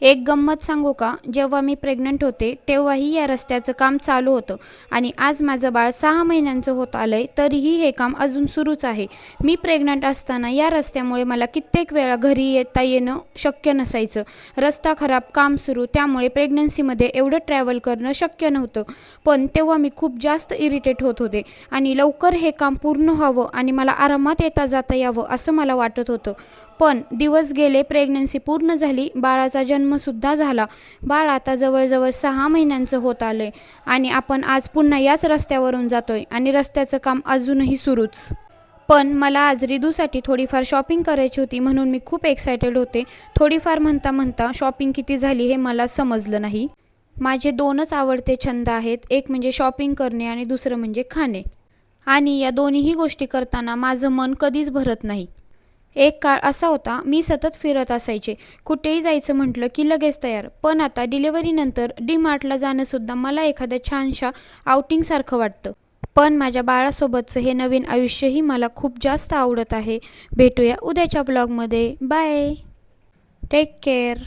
एक गंमत सांगू का? जेव्हा मी प्रेग्नंट होते, तेव्हाही या रस्त्याचं काम चालू होतं आणि आज माझं बाळ 6 महिन्यांचं होत आलंय, तरीही हे काम अजून सुरूच आहे. मी प्रेग्नंट असताना या रस्त्यामुळे मला कित्येक वेळा घरी येणं शक्य नसायचं. रस्ता खराब, काम सुरू, त्यामुळे प्रेग्नन्सीमध्ये एवढं ट्रॅव्हल करणं शक्य नव्हतं. पण तेव्हा मी खूप जास्त इरिटेट होत होते आणि लवकर हे काम पूर्ण व्हावं आणि मला आरामात येता जाता यावं असं मला वाटत होतं. पण दिवस गेले, प्रेग्नन्सी पूर्ण झाली, बाळाचा जन्मसुद्धा झाला. बाळ आता जवळजवळ 6 महिन्यांचं होत आलंय आणि आपण आज पुन्हा याच रस्त्यावरून जातोय आणि रस्त्याचं काम अजूनही सुरूच. पण मला आज रिदूसाठी थोडीफार शॉपिंग करायची होती, म्हणून मी खूप एक्सायटेड होते. थोडीफार म्हणता म्हणता शॉपिंग किती झाली हे मला समजलं नाही. माझे 2च आवडते छंद आहेत, एक म्हणजे शॉपिंग करणे आणि दुसरं म्हणजे खाणे. आणि या दोन्हीही गोष्टी करताना माझं मन कधीच भरत नाही. एक काळ असा होता, मी सतत फिरत असायचे. कुठेही जायचं म्हटलं की लगेच तयार. पण आता डिलिव्हरीनंतर डी-मार्टला जाणंसुद्धा मला एखाद्या छानशा आउटिंगसारखं वाटतं. पण माझ्या बाळासोबतचं हे नवीन आयुष्यही मला खूप जास्त आवडत आहे. भेटूया उद्याच्या ब्लॉगमध्ये. बाय. Take care.